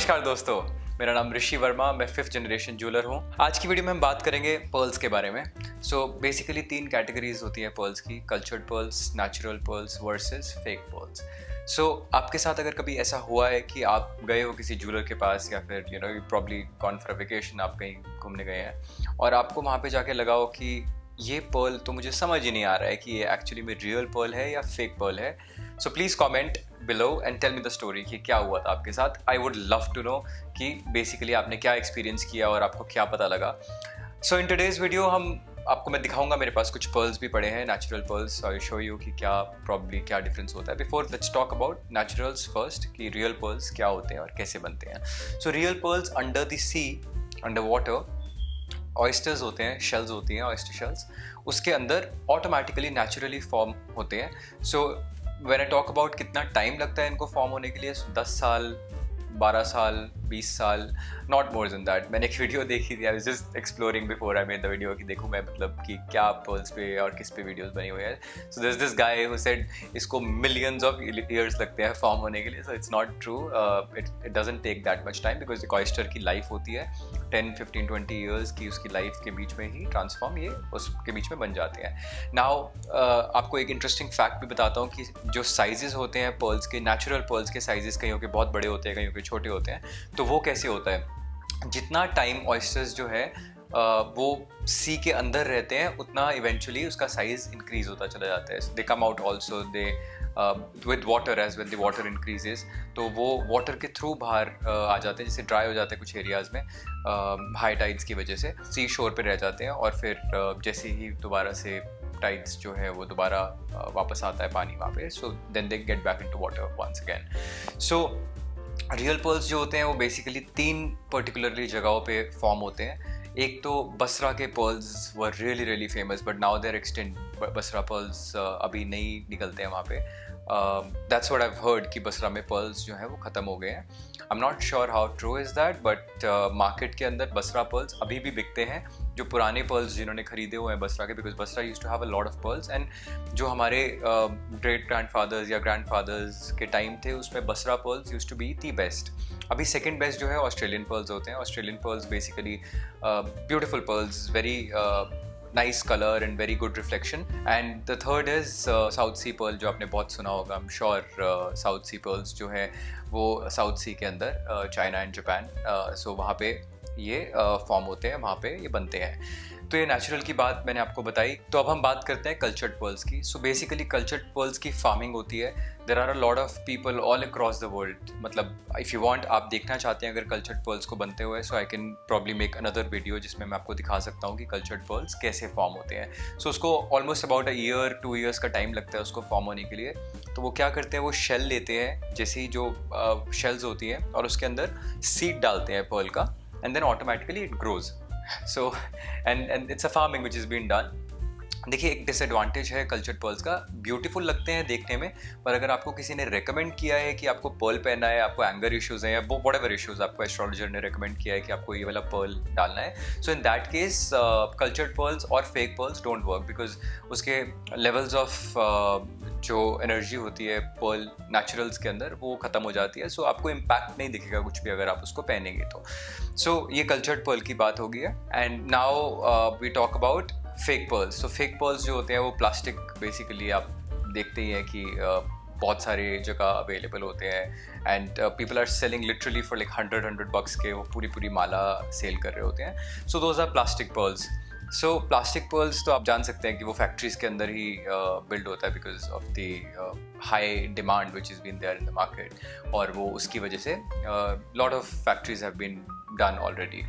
नमस्कार दोस्तों, मेरा नाम ऋषि वर्मा, मैं 5th जनरेशन ज्वेलर हूँ। आज की वीडियो में हम बात करेंगे पर्ल्स के बारे में। बेसिकली 3 कैटेगरीज होती हैं पर्ल्स की, cultured pearls, natural pearls versus fake pearls. आपके साथ अगर कभी ऐसा हुआ है कि आप गए हो किसी ज्वेलर के पास या फिर you probably gone for vacation, आप कहीं घूमने गए हैं और आपको वहाँ पे जाके लगा हो कि ये पर्ल तो मुझे समझ ही नहीं आ रहा है कि ये एक्चुअली में रियल पर्ल है या फेक पर्ल है। So please comment below and tell me the story कि क्या हुआ था आपके साथ। I would love to know कि बेसिकली आपने क्या एक्सपीरियंस किया और आपको क्या पता लगा। इन टुडेज वीडियो मैं दिखाऊंगा, मेरे पास कुछ पर्ल्स भी पड़े हैं, natural pearls. I show you कि क्या डिफरेंस होता है। Before let's talk about naturals first, कि रियल पर्ल्स क्या होते हैं और कैसे बनते हैं। Real pearls under the sea, under water, oysters होते हैं, शेल्स होती हैं, ऑयस्टर शेल्स, उसके अंदर ऑटोमेटिकली नेचुरली फॉर्म होते हैं। व्हेन आई टॉक अबाउट कितना टाइम लगता है इनको फॉर्म होने के लिए, 10 साल, 12 साल, 20 साल, नॉट मोर देन दैट। मैंने एक वीडियो देखी थी, I was just exploring before I made the video कि देखूं मैं कि क्या पर्ल्स पे और किस पे वीडियोस बनी हुई है। So there is this guy who said इसको मिलियंस ऑफ ईयर्स लगते हैं फॉर्म होने के लिए। So it's not true, it doesn't take that much time because एक ऑयस्टर की लाइफ होती है 10, 15, 20 ईयर्स की। उसकी लाइफ के बीच में ही ट्रांसफॉर्म ये उसके बीच में बन जाते हैं। नाउ आपको एक इंटरेस्टिंग फैक्ट भी बताता हूँ कि जो साइजेस होते हैं पर्ल्स के, नेचुरल पर्ल्स के साइजेस कईयों के बहुत बड़े होते हैं, कईयों के छोटे होते हैं। तो वो कैसे होता है, जितना टाइम ऑयस्टर्स जो है वो सी के अंदर रहते हैं उतना इवेंचुअली उसका साइज इंक्रीज होता चला जाता है। They come out also they with water as well, the water increases, तो वो वाटर के थ्रू बाहर आ जाते हैं, जैसे ड्राई हो जाते हैं कुछ एरियाज़ में हाई टाइड्स की वजह से, सी शोर पे रह जाते हैं और फिर जैसे ही दोबारा से टाइड्स जो है वो दोबारा वापस आता है पानी वहाँ पे, so then they get back into water once again. Real pearls जो होते हैं वो बेसिकली 3 पर्टिकुलरली जगहों पे फॉर्म होते हैं। एक तो बसरा के pearls were really famous, but now they're extinct, Basra pearls अभी नहीं निकलते हैं वहाँ पे। That's what I have heard कि बसरा में पर्ल्स जो है वो ख़त्म हो गए हैं। आई am not sure how true is that, but market के अंदर बसरा पर्ल्स अभी भी बिकते हैं। जो पुराने पर्ल्स जिन्होंने खरीदे हुए हैं बसरा के, because Basra used to have a lot of pearls, and जो हमारे ग्रेट ग्रैंडफादर्स या ग्रैंडफादर्स के टाइम थे उसमें Basra pearls used to be the best. अभी सेकंड बेस्ट जो है ऑस्ट्रेलियन पर्ल्स होते हैं। Australian pearls basically beautiful pearls, very nice colour and very good reflection. And the third is south sea pearl, जो आपने बहुत सुना होगा, I am sure. South sea pearls जो है वो साउथ सी के अंदर चाइना एंड जापान, सो वहाँ पे ये फॉर्म होते हैं, वहाँ पे ये बनते हैं। तो ये नेचुरल की बात मैंने आपको बताई। तो अब हम बात करते हैं कल्चर्ड पर्ल्स की। बेसिकली कल्चर्ड पर्ल्स की फार्मिंग होती है। There are a lot of people all across the world, मतलब इफ़ यू वांट, आप देखना चाहते हैं अगर कल्चर्ड पर्ल्स को बनते हुए, so I can probably make another video जिसमें मैं आपको दिखा सकता हूँ कि कल्चर्ड पर्ल्स कैसे फॉर्म होते हैं। उसको almost about a year 2 years का टाइम लगता है उसको फॉर्म होने के लिए। तो वो क्या करते हैं, वो शेल लेते हैं, जैसे ही जो शेल्स होती हैं, और उसके अंदर सीड डालते हैं पर्ल का, and then automatically it grows. And it's a farming which is being done. देखिए, एक डिसएडवांटेज है कल्चर्ड पर्ल्स का, ब्यूटीफुल लगते हैं देखने में, पर अगर आपको किसी ने रेकमेंड किया है कि आपको पर्ल पहनना है, आपको एंगर इश्यूज हैं या व्हाटएवर इश्यूज, आपको एस्ट्रोलॉजर ने रेकमेंड किया है कि आपको ये वाला पर्ल डालना है, so in that case cultured pearls और fake pearls don't work, because उसके लेवल्स ऑफ जो एनर्जी होती है पर्ल नेचुरल्स के अंदर वो ख़त्म हो जाती है। सो आपको इम्पैक्ट नहीं दिखेगा कुछ भी अगर आप उसको पहनेंगे तो। ये कल्चर्ड पर्ल की बात होगी है। And now we talk about fake pearls. Fake pearls जो होते हैं वो प्लास्टिक, बेसिकली आप देखते ही हैं कि बहुत सारे जगह अवेलेबल होते हैं, and people are selling literally for like 100 bucks के वो पूरी माला सेल कर रहे होते हैं। So those are plastic pearls. Plastic pearls तो आप जान सकते हैं कि वो फैक्ट्रीज के अंदर ही बिल्ड होता है because of the high demand which is been there in the market, और वो उसकी वजह से lot of factories have been done already.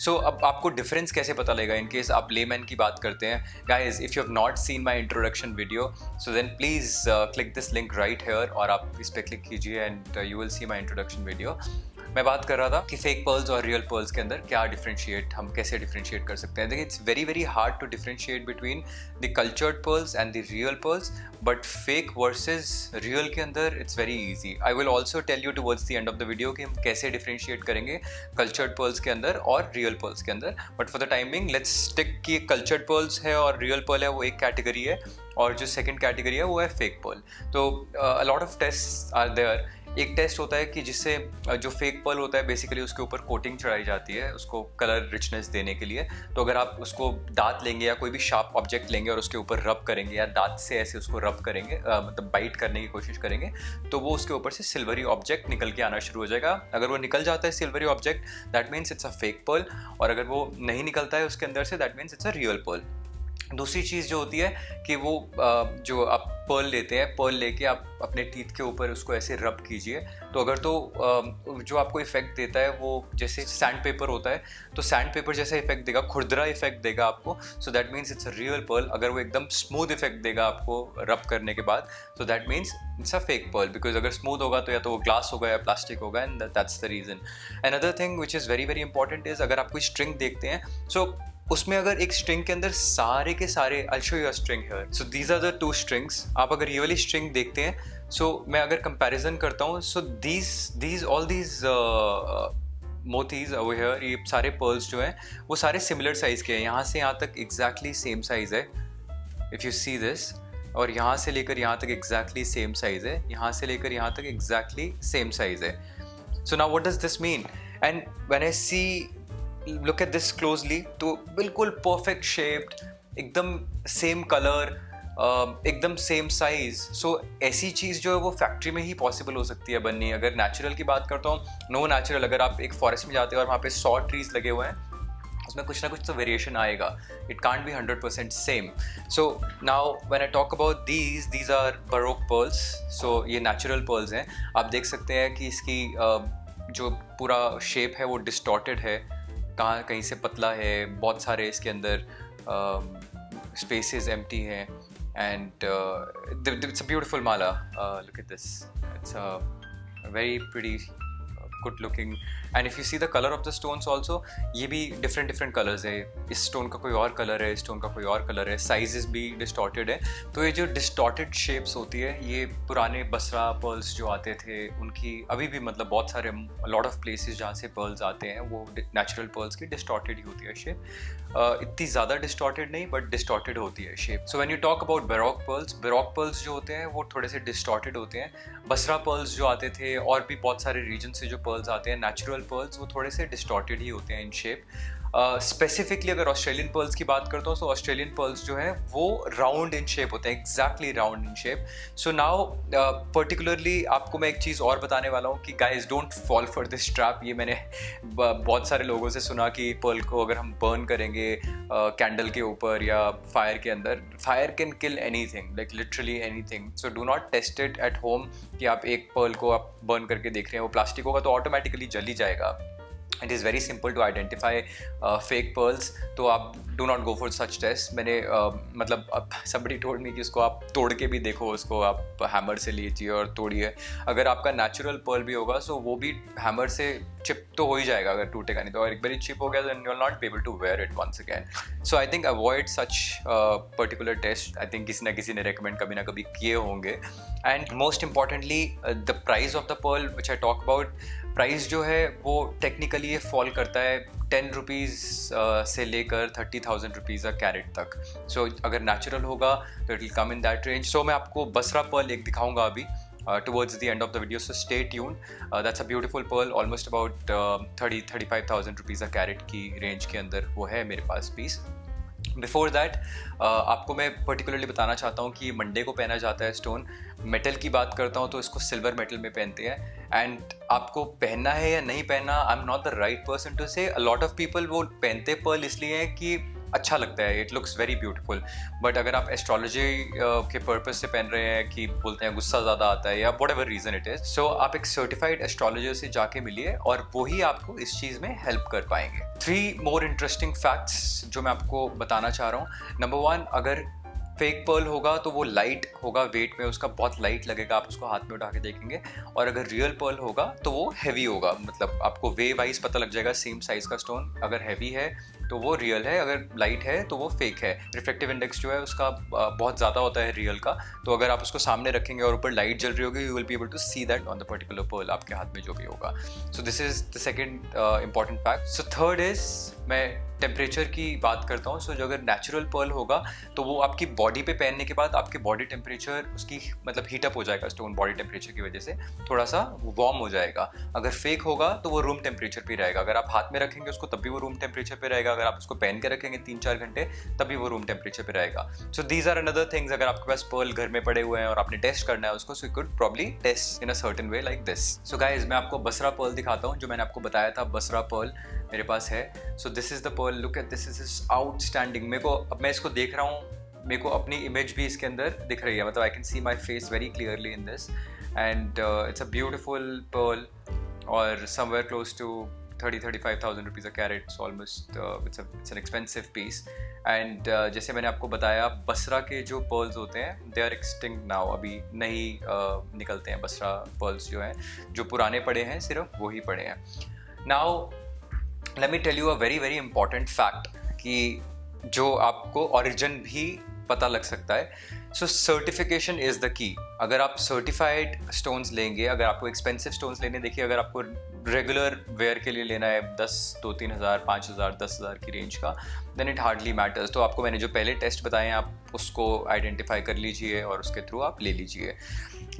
अब आपको डिफरेंस कैसे पता लगेगा इन केस आप लेमैन की बात करते हैं। Guys, if you have not seen my introduction video, so then please click this link right here, और आप इस पर क्लिक कीजिए and you will see my introduction video. मैं बात कर रहा था कि फेक पर्ल्स और रियल पर्ल्स के अंदर क्या डिफरेंशिएट, हम कैसे डिफरेंशिएट कर सकते हैं। देखिए, it's very hard to differentiate between the cultured pearls and the real pearls, but fake versus real के अंदर it's very easy. I will also tell you towards the end of the video कि हम कैसे differentiate करेंगे cultured pearls के अंदर और real pearls के अंदर। But for the timing let's stick कि कल्चर्ड पर्ल्स है और रियल पर्ल है वो एक कैटेगरी है, और जो सेकंड कैटेगरी है वो है फेक पर्ल। तो a lot of test are there एक टेस्ट होता है कि जिससे जो फेक पर्ल होता है बेसिकली उसके ऊपर कोटिंग चढ़ाई जाती है उसको कलर रिचनेस देने के लिए। तो अगर आप उसको दांत लेंगे या कोई भी शार्प ऑब्जेक्ट लेंगे और उसके ऊपर रब करेंगे या दांत से ऐसे उसको रब करेंगे, मतलब बाइट करने की कोशिश करेंगे, तो वो उसके ऊपर से सिल्वरी ऑब्जेक्ट निकल के आना शुरू हो जाएगा। अगर वो निकल जाता है silvery object, that means it's a fake pearl, और अगर वो नहीं निकलता है उसके अंदर से, that means it's a real pearl. दूसरी चीज़ जो होती है कि वो जो आप पर्ल लेते हैं, पर्ल लेके आप अपने टीथ के ऊपर उसको ऐसे रब कीजिए, तो अगर तो जो आपको इफेक्ट देता है वो जैसे सैंड पेपर होता है, तो सैंड पेपर जैसा इफेक्ट देगा, खुरदरा इफेक्ट देगा आपको, so that means it's a real Perl. अगर वो एकदम स्मूथ इफेक्ट देगा आपको रब करने के बाद, तो that means it's a fake pearl, because अगर स्मूथ होगा तो या तो वो ग्लास होगा या प्लास्टिक होगा, and that's the reason. Another thing which is very very important is, अगर आप कोई स्ट्रिंग देखते हैं, सो उसमें अगर एक स्ट्रिंग के अंदर सारे के सारे, I show you a string here, so these are the 2 strings. आप अगर ये वाली स्ट्रिंग देखते हैं, सो मैं अगर कंपैरिजन करता हूँ, सो ऑल दीज मोतीज ओवर हियर, ये सारे पर्ल्स जो हैं वो सारे सिमिलर साइज के हैं। यहाँ से यहाँ तक एग्जैक्टली सेम साइज है, इफ़ यू सी दिस, और यहाँ से लेकर यहाँ तक एग्जैक्टली सेम साइज है, यहाँ से लेकर यहाँ तक एग्जैक्टली सेम साइज है। So now what does this mean? And when I see look at this closely, तो बिल्कुल परफेक्ट शेप्ड, एकदम सेम कलर, एकदम सेम साइज। सो ऐसी चीज़ जो है वो फैक्ट्री में ही पॉसिबल हो सकती है बननी। अगर नेचुरल की बात करता हूँ, नो नेचुरल, अगर आप एक फॉरेस्ट में जाते हो और वहाँ पे 100 ट्रीज लगे हुए हैं, उसमें कुछ ना कुछ तो वेरिएशन आएगा, it can't be 100% same. So now when I talk about these are baroque pearls, so ये नेचुरल पर्ल्स हैं। आप देख सकते हैं कि इसकी जो पूरा शेप है वो डिस्टॉर्टेड है, कहीं से पतला है, बहुत सारे इसके अंदर स्पेसेस एम्प्टी हैं, and it's a beautiful Mala. Look at this, it's a very pretty, good looking, and if you see the colour of the stones also, ये भी डिफरेंट कलर्स है। इस स्टोन का कोई और कलर है, इस स्टोन का कोई और कलर है, साइजेस भी डिस्टॉर्टेड है। तो ये जो डिस्टॉर्टेड शेप्स होती है, ये पुराने बसरा पर्ल्स जो आते थे उनकी अभी भी, मतलब बहुत सारे लॉट ऑफ प्लेसेस जहाँ से पर्ल्स आते हैं वो नेचुरल पर्ल्स की डिस्टॉर्टेड ही होती है शेप। इतनी ज़्यादा डिस्टॉर्टेड नहीं, बट डिस्टॉर्टेड होती है shape. So when you talk about baroque pearls जो होते हैं वो थोड़े से डिस्टॉर्टेड होते हैं। बसरा पर्ल्स जो आते थे और भी बहुत सारे रीजन से जो पर्ल्स आते हैं नेचुरल पर्ल्स, वो थोड़े से डिस्टॉर्टेड ही होते हैं इन शेप। स्पेसिफिकली अगर ऑस्ट्रेलियन पर्ल्स की बात करता हूँ, तो ऑस्ट्रेलियन पर्ल्स जो है वो राउंड इन शेप होते हैं, exactly round in shape. So now particularly आपको मैं एक चीज़ और बताने वाला हूँ कि guys don't fall for this trap. ये मैंने बहुत सारे लोगों से सुना कि पर्ल को अगर हम बर्न करेंगे कैंडल के ऊपर या फायर के अंदर, fire can kill anything, like literally anything. So do not test it at home कि आप एक पर्ल को आप बर्न करके देख रहे हैं, वो प्लास्टिक होगा तो ऑटोमेटिकली जल ही जाएगा। It is very simple to identify fake pearls, तो आप do not go for such test. मैंने मतलब somebody told me कि उसको आप तोड़ के भी देखो, उसको आप हैमर से लीजिए और तोड़िए। अगर आपका नेचुरल पर्ल भी होगा, सो वो भी हैमर से चिप तो हो ही जाएगा, अगर टूटेगा नहीं तो। अगर एक बार चिप हो गया then you will not be able to wear it once again. So I think avoid such particular test. I think किसी ना किसी ने रेकमेंड कभी ना कभी किए होंगे। And most importantly the price of the pearl which I talk about, price जो है वो टेक्निकली ये फॉल करता है 10 रुपीज़ से लेकर 30,000 रुपीज़ अ कैरेट तक। सो अगर नेचुरल होगा तो it will come in that range. So मैं आपको बसरा पर्ल एक दिखाऊंगा अभी towards the end of the video, so stay tuned. That's a beautiful pearl, almost about 35,000 rupees a carat की रेंज के अंदर वो है मेरे पास पीस। बिफोर दैट आपको मैं पर्टिकुलरली बताना चाहता हूँ कि मंडे को पहना जाता है स्टोन। मेटल की बात करता हूँ तो इसको सिल्वर मेटल में पहनते हैं, एंड आपको पहनना है या नहीं पहनना, I am not the right person to say. A lot of people वो पहनते पर्ल इसलिए है कि अच्छा लगता है, it looks very beautiful. But अगर आप एस्ट्रोलॉजी के पर्पस से पहन रहे हैं कि बोलते हैं गुस्सा ज़्यादा आता है या whatever reason it is, so आप एक सर्टिफाइड एस्ट्रोलॉजर से जाके मिलिए और वही आपको इस चीज़ में हेल्प कर पाएंगे। 3 मोर इंटरेस्टिंग फैक्ट्स जो मैं आपको बताना चाह रहा हूँ। नंबर 1, अगर फेक पर्ल होगा तो वो लाइट होगा, वेट में उसका बहुत लाइट लगेगा, आप उसको हाथ में उठा के देखेंगे। और अगर रियल पर्ल होगा तो वो हैवी होगा, मतलब आपको वे वाइज पता लग जाएगा सेम साइज का स्टोन अगर हैवी है तो वो रियल है, अगर लाइट है तो वो फेक है। रिफ्लेक्टिव इंडेक्स जो है उसका बहुत ज़्यादा होता है रियल का, तो अगर आप उसको सामने रखेंगे और ऊपर लाइट जल रही होगी, you will be able to see that on the particular pearl आपके हाथ में जो भी होगा। So this is the second important fact. So third is, मैं टेम्परेचर की बात करता हूँ, सो जो अगर नेचुरल पर्ल होगा तो वो आपकी बॉडी पे पहनने के बाद आपके बॉडी टेम्परेचर उसकी मतलब हीटअप हो जाएगा, स्टोन बॉडी टेम्परेचर की वजह से थोड़ा सा वार्म हो जाएगा। अगर फेक होगा तो वो रूम टेम्परेचर पे रहेगा, अगर आप हाथ में रखेंगे उसको तब भी वो रूम टेम्परेचर पे रहेगा, अगर आप उसको पहन के रखेंगे 3-4 घंटे तब भी वो रूम टेम्परेचर पे रहेगा। So these are another things, अगर आपके पास पर्ल घर में पड़े हुए हैं और आपने टेस्ट करना है उसको, so you could probably test in a certain way like this. So guys मैं आपको बसरा पर्ल दिखाता हूँ, जो मैंने आपको बताया था बसरा पर्ल मेरे पास है। So this is the pearl, look at this, is outstanding. मेरे को अब मैं इसको देख रहा हूँ, मेरे को अपनी इमेज भी इसके अंदर दिख रही है, मतलब I can see my face very clearly in this and it's a beautiful pearl और somewhere close to 30-35,000 rupees a carat, almost it's an expensive piece. And जैसे मैंने आपको बताया बसरा के जो पर्ल्स होते हैं दे आर एक्सटिंक्ट नाउ, अभी नहीं निकलते हैं बसरा पर्ल्स जो हैं, जो पुराने पड़े हैं सिर्फ वही पड़े हैं। Now let me tell you a very very important fact कि जो आपको ओरिजिन भी पता लग सकता है। सो सर्टिफिकेशन इज़ द की। अगर आप सर्टिफाइड स्टोन्स लेंगे, अगर आपको एक्सपेंसिव स्टोन्स लेने, देखिए अगर आपको रेगुलर वेयर के लिए लेना है 2-3 हज़ार 5,000 10,000 की रेंज का, देन इट हार्डली मैटर्स। तो आपको मैंने जो पहले टेस्ट बताए हैं आप उसको आइडेंटिफाई कर लीजिए और उसके थ्रू आप ले लीजिए।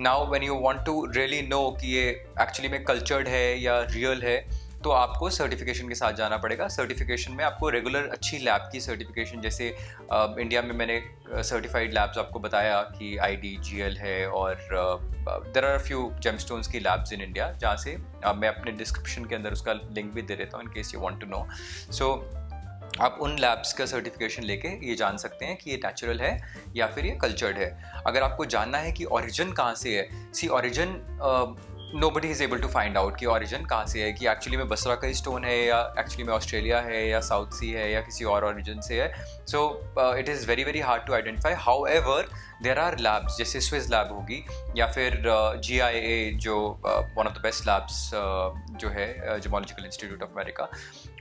Now when you want to really know कि ये एक्चुअली में कल्चर्ड है या रियल है, तो आपको सर्टिफिकेशन के साथ जाना पड़ेगा। सर्टिफिकेशन में आपको रेगुलर अच्छी लैब की सर्टिफिकेशन, जैसे इंडिया में मैंने सर्टिफाइड लैब्स आपको बताया कि IDGL है और देयर आर फ्यू जेमस्टोन्स की लैब्स इन इंडिया, जहाँ से मैं अपने डिस्क्रिप्शन के अंदर उसका लिंक भी दे देता हूँ in case you want to know. So आप उन लैब्स का सर्टिफिकेशन लेके ये जान सकते हैं कि ये नेचुरल है या फिर ये कल्चर्ड है। अगर आपको जानना है कि ओरिजिन कहाँ से है, see origin nobody is able to find out कि ओरिजिन कहाँ से है, कि एक्चुअली में बसरा का स्टोन है या एक्चुअली में ऑस्ट्रेलिया है या साउथ सी है या किसी और ओरिजिन से है। So it is very very hard to identify. However there are labs, जैसे स्विस लैब होगी या फिर GIA जो one of the best labs जो है जियोलॉजिकल इंस्टीट्यूट ऑफ अमेरिका,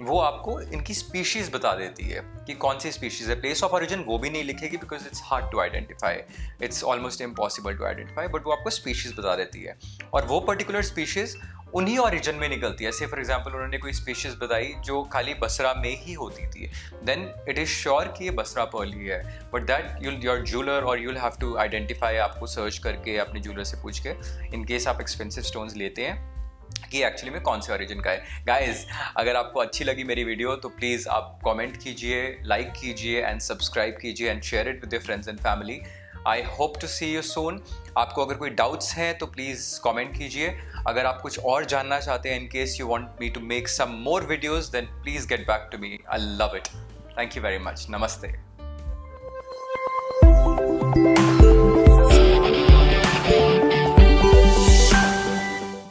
वो आपको इनकी स्पीशीज़ बता देती है कि कौन सी स्पीशीज़ है। प्लेस ऑफ ओरिजिन वो भी नहीं लिखेगी because it's hard to identify, it's almost impossible to identify, but वो आपको स्पीशीज़ बता देती है और वो पर्टिकुलर स्पीशीज़ उन्हीं ओरिजिन में निकलती है। से फॉर एग्जांपल उन्होंने कोई स्पीशीज़ बताई जो खाली बसरा में ही होती थी, देन इट इज़ श्योर कि ये बसरा पर्ल ही है, बट दैट योर ज्वेलर और यूल हैव टू आइडेंटिफाई, आपको सर्च करके अपने ज्वेलर से पूछ के, इन केस आप एक्सपेंसिव स्टोन्स लेते हैं, कि एक्चुअली में कौन से ओरिजिन का है। गाइज अगर आपको अच्छी लगी मेरी वीडियो तो प्लीज़ आप कमेंट कीजिए, लाइक कीजिए एंड सब्सक्राइब कीजिए and share it with your friends and family. I hope to see you soon. आपको अगर कोई डाउट्स हैं तो प्लीज़ कमेंट कीजिए। अगर आप कुछ और जानना चाहते हैं, in case you want me to make some more videos, then please get back to me. I love it. Thank you very much. नमस्ते।